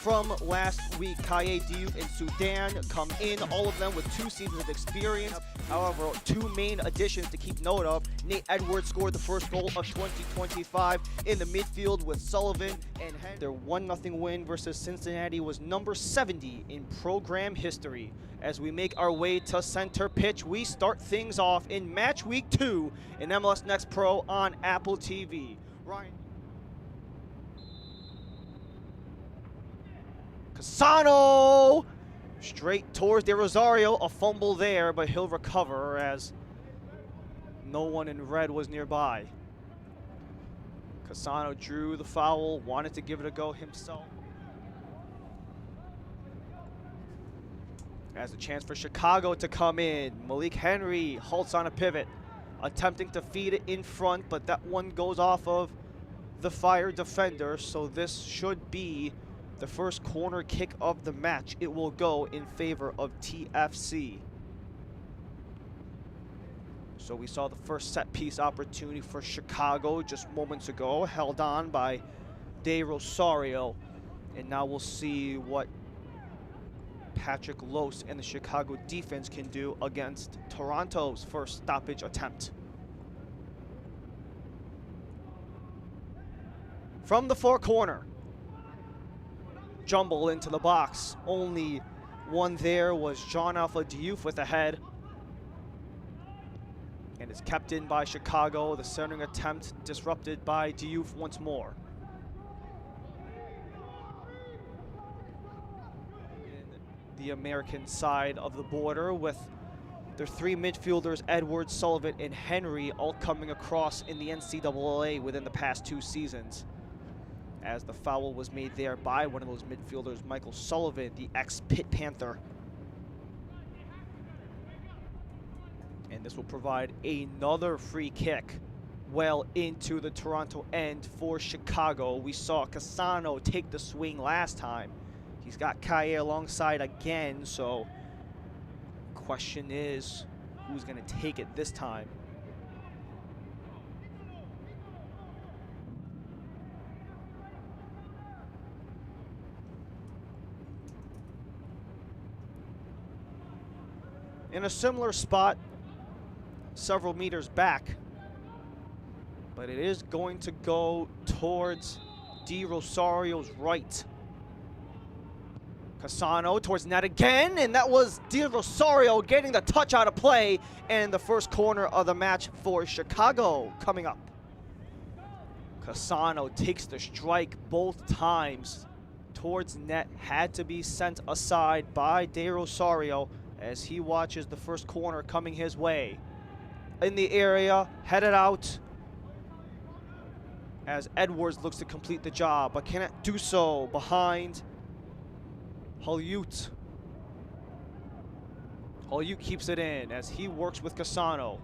from last week. Kaye Diouf and Sudan come in, all of them with 2 seasons of experience. However, 2 main additions to keep note of. Nate Edwards scored the first goal of 2025 in the midfield with Sullivan and Henry. Their 1-0 win versus Cincinnati was number 70 in program history. As we make our way to center pitch, we start things off in match week 2 in MLS Next Pro on Apple TV. Ryan. Casano! Straight towards De Rosario, a fumble there, but he'll recover as no one in red was nearby. Casano drew the foul, wanted to give it a go himself. As a chance for Chicago to come in. Malik Henry halts on a pivot, attempting to feed it in front, but that one goes off of the Fire defender, so this should be the first corner kick of the match. It will go in favor of TFC. So we saw the first set piece opportunity for Chicago just moments ago, held on by De Rosario. And now we'll see what Patrick Lose and the Chicago defense can do against Toronto's first stoppage attempt. From the far corner, jumble into the box. Only one there was Jean-Alpha Diouf with a head. And it's kept in by Chicago. The centering attempt disrupted by Diouf once more. In the American side of the border with their 3 midfielders, Edwards, Sullivan, and Henry, all coming across in the NCAA within the past 2 seasons. As the foul was made there by one of those midfielders, Michael Sullivan, the ex-Pitt Panther. And this will provide another free kick well into the Toronto end for Chicago. We saw Casano take the swing last time. He's got Kaye alongside again, so question is, who's going to take it this time? In a similar spot, several meters back, but it is going to go towards De Rosario's right. Casano towards net again, and that was De Rosario getting the touch out of play, and the first corner of the match for Chicago coming up. Casano takes the strike both times towards net, had to be sent aside by De Rosario as he watches the first corner coming his way. In the area, headed out as Edwards looks to complete the job, but cannot do so behind Halyut. Halyut keeps it in as he works with Casano.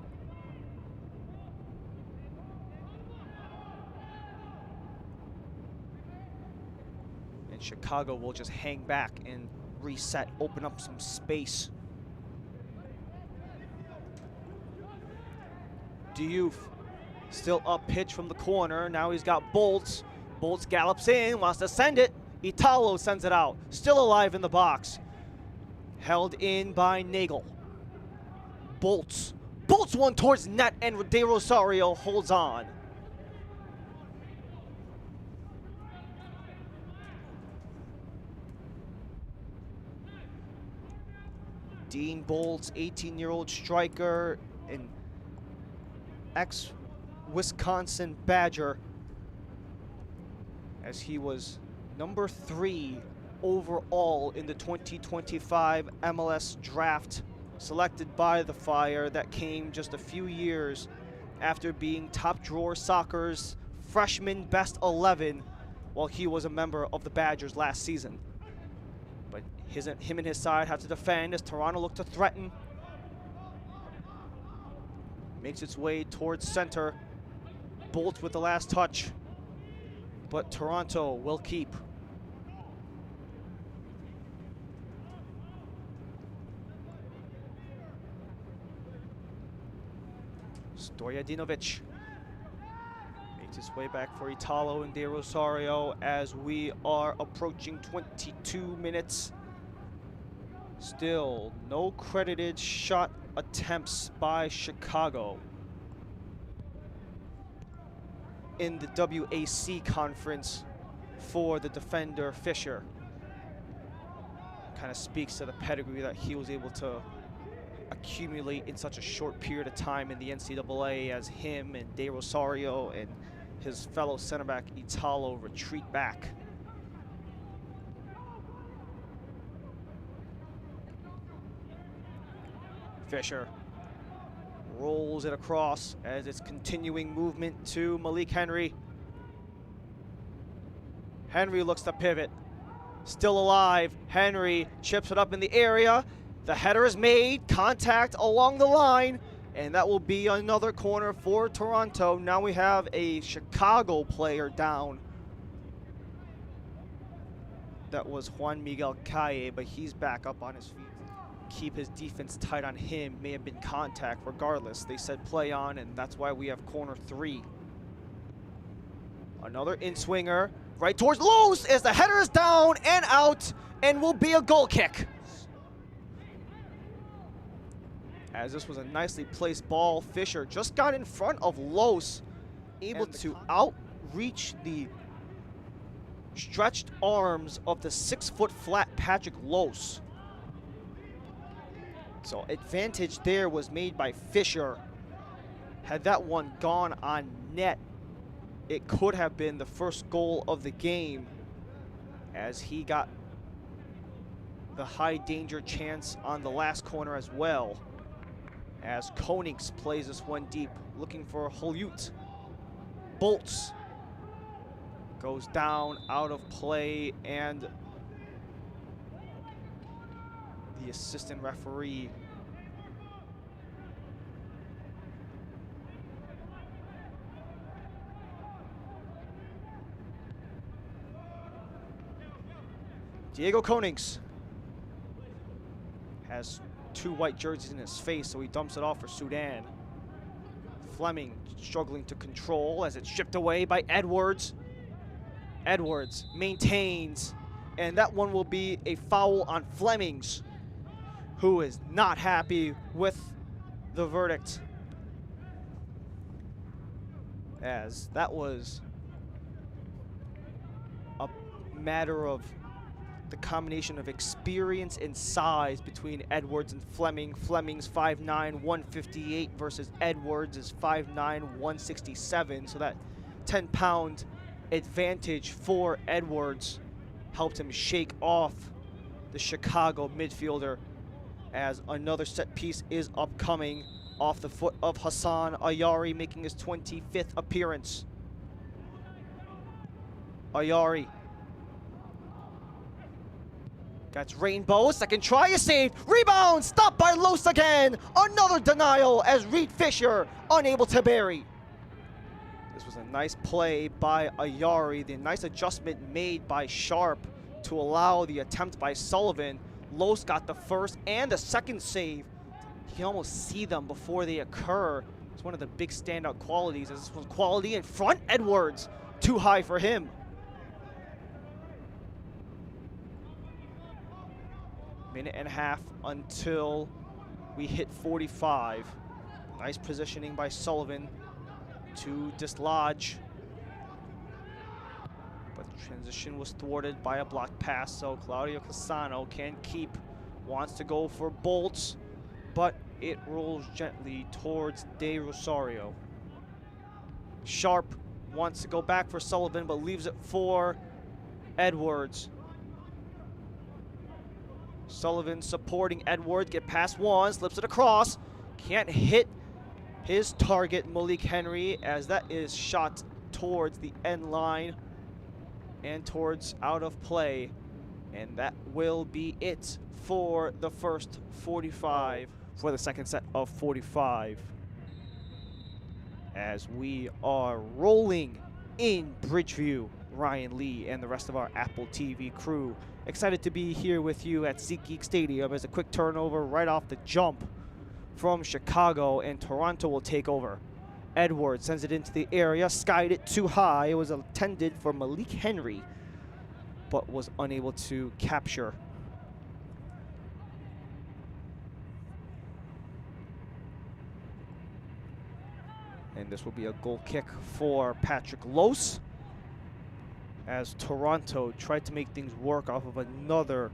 And Chicago will just hang back and reset, open up some space. Diouf still up pitch from the corner. Now he's got Bolts. Bolts gallops in, wants to send it. Italo sends it out. Still alive in the box. Held in by Nagel. Bolts. Bolts one towards net, and De Rosario holds on. Dean Bolts, 18-year-old striker and ex-Wisconsin Badger, as he was number 3 overall in the 2025 MLS draft, selected by the Fire. That came just a few years after being Top Drawer Soccer's freshman best 11 while he was a member of the Badgers last season. But him and his side have to defend as Toronto look to threaten. Makes its way towards center. Bolts with the last touch, but Toronto will keep. Stojadinovic. Makes his way back for Italo and De Rosario as we are approaching 22 minutes. Still no credited shot attempts by Chicago in the WAC conference for the defender Fisher. Kind of speaks to the pedigree that he was able to accumulate in such a short period of time in the NCAA, as him and De Rosario and his fellow center back Italo retreat back. Fisher rolls it across as it's continuing movement to Malik Henry. Henry looks to pivot. Still alive. Henry chips it up in the area. The header is made. Contact along the line. And that will be another corner for Toronto. Now we have a Chicago player down. That was Juan Miguel Calle, but he's back up on his feet. Keep his defense tight on him. May have been contact regardless. They said play on, and that's why we have corner 3. Another in-swinger right towards Lose as the header is down and out and will be a goal kick. As this was a nicely placed ball, Fisher just got in front of Los, able to outreach the stretched arms of the 6-foot flat Patrick Los. So advantage there was made by Fisher. Had that one gone on net, it could have been the first goal of the game, as he got the high danger chance on the last corner as well. As Konings plays this one deep, looking for Holyut. Bolts goes down, out of play, and the assistant referee Diego Konings has 2 white jerseys in his face, so he dumps it off for Sudan. Fleming struggling to control as it's shipped away by Edwards. Edwards maintains, and that one will be a foul on Flemings, who is not happy with the verdict, as that was a matter of the combination of experience and size between Edwards and Fleming. Fleming's 5'9", 158 versus Edwards is 5'9", 167. So that 10-pound advantage for Edwards helped him shake off the Chicago midfielder, as another set piece is upcoming off the foot of Hassan Ayari, making his 25th appearance. Ayari got Rainbow, second try is saved, rebound, stopped by Los again, another denial as Reed Fisher unable to bury. This was a nice play by Ayari, the nice adjustment made by Sharp to allow the attempt by Sullivan. Los got the first and the second save. You can almost see them before they occur. It's one of the big standout qualities, as this was quality in front. Edwards, too high for him. Minute and a half until we hit 45. Nice positioning by Sullivan to dislodge, but the transition was thwarted by a blocked pass, so Claudio Cassano can keep, wants to go for Bolts, but it rolls gently towards De Rosario. Sharp wants to go back for Sullivan, but leaves it for Edwards. Sullivan supporting Edwards, get past one, slips it across, can't hit his target, Malik Henry, as that is shot towards the end line and towards out of play. And that will be it for the first 45, for the second set of 45. As we are rolling in Bridgeview, Ryan Lee and the rest of our Apple TV crew. Excited to be here with you at SeatGeek Stadium as a quick turnover right off the jump from Chicago, and Toronto will take over. Edwards sends it into the area, skied it too high. It was intended for Malik Henry, but was unable to capture. And this will be a goal kick for Patrick Lose, as Toronto tried to make things work off of another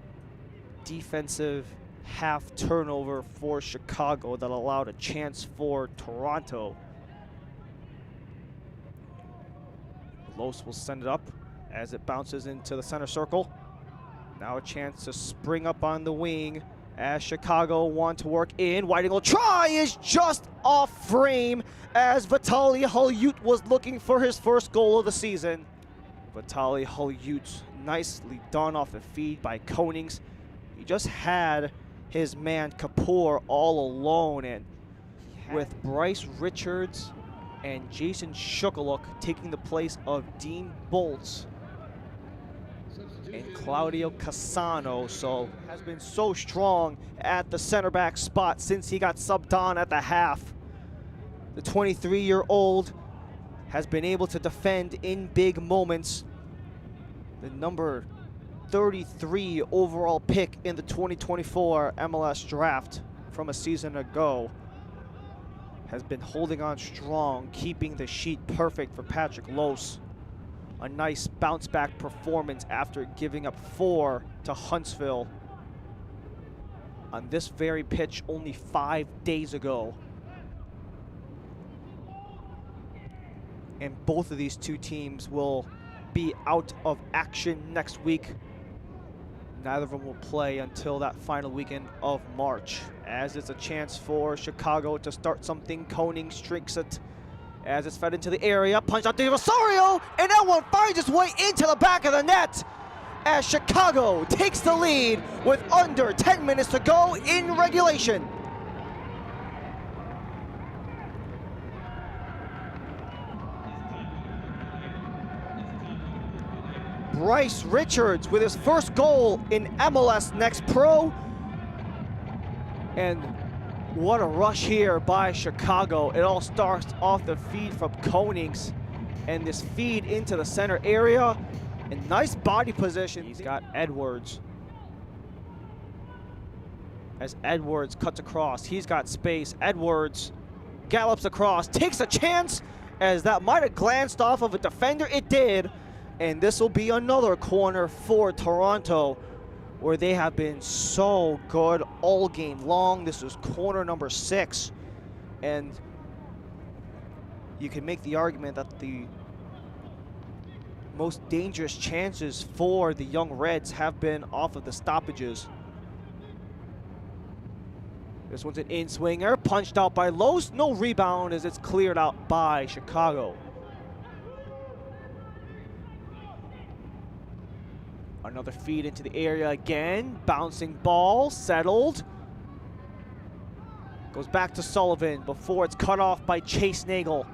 defensive half turnover for Chicago that allowed a chance for Toronto. Lose will send it up as it bounces into the center circle. Now a chance to spring up on the wing as Chicago want to work in. Wide angle try is just off frame as Vitaly Halyut was looking for his first goal of the season. Vitaly Halyut, nicely done off the feed by Konings. He just had his man Kapoor all alone, and with Bryce Richards and Jason Shukaluk taking the place of Dean Bolts and Claudio Cassano, so has been so strong at the center back spot since he got subbed on at the half. The 23-year-old has been able to defend in big moments. The number 33 overall pick in the 2024 MLS draft from a season ago has been holding on strong, keeping the sheet perfect for Patrick Lose. A nice bounce back performance after giving up 4 to Huntsville on this very pitch only 5 days ago. And both of these two teams will be out of action next week. Neither of them will play until that final weekend of March, as it's a chance for Chicago to start something. Koning streaks it as it's fed into the area, punched out to Rosario, and that one finds its way into the back of the net as Chicago takes the lead with under 10 minutes to go in regulation. Bryce Richards with his first goal in MLS Next Pro. And what a rush here by Chicago. It all starts off the feed from Konings and this feed into the center area. And nice body position. He's got Edwards. As Edwards cuts across, he's got space. Edwards gallops across, takes a chance, as that might have glanced off of a defender. It did. And this will be another corner for Toronto, where they have been so good all game long. This is corner number 6. And you can make the argument that the most dangerous chances for the Young Reds have been off of the stoppages. This one's an in-swinger, punched out by Lose. No rebound as it's cleared out by Chicago. Another feed into the area again. Bouncing ball, settled. Goes back to Sullivan before it's cut off by Chase Nagel.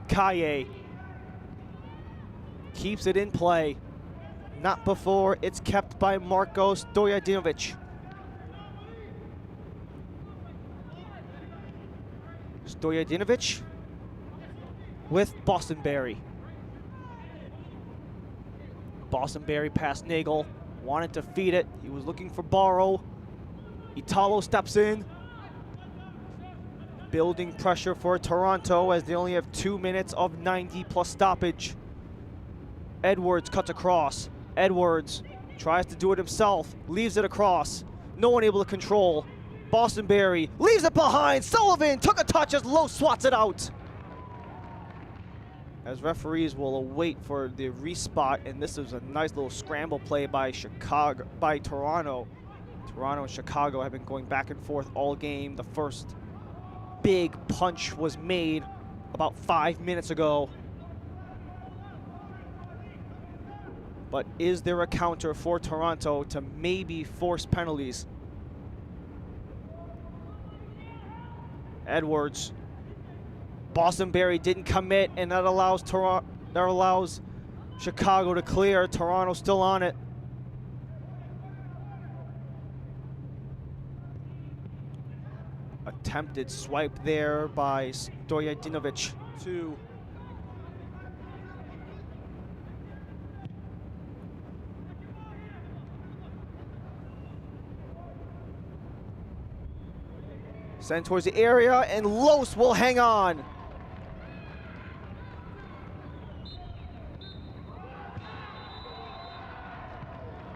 Kaye keeps it in play. Not before it's kept by Marko Stojadinovic. Stojadinovic with Bostonberry. Bostonberry past Nagel, wanted to feed it. He was looking for Barrow. Italo steps in. Building pressure for Toronto as they only have 2 minutes of 90 plus stoppage. Edwards cuts across. Edwards tries to do it himself, leaves it across. No one able to control. Bostonberry leaves it behind. Sullivan took a touch as Lowe swats it out. As referees will await for the respot, and this is a nice little scramble play by Toronto. Toronto and Chicago have been going back and forth all game. The first big punch was made about 5 minutes ago. But is there a counter for Toronto to maybe force penalties? Edwards. Bostonberry didn't commit, and that allows Chicago to clear. Toronto still on it. Attempted swipe there by Stojadinovic. 2. Send towards the area, and Los will hang on.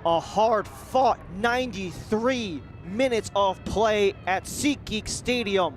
A hard-fought 93 minutes of play at SeatGeek Stadium.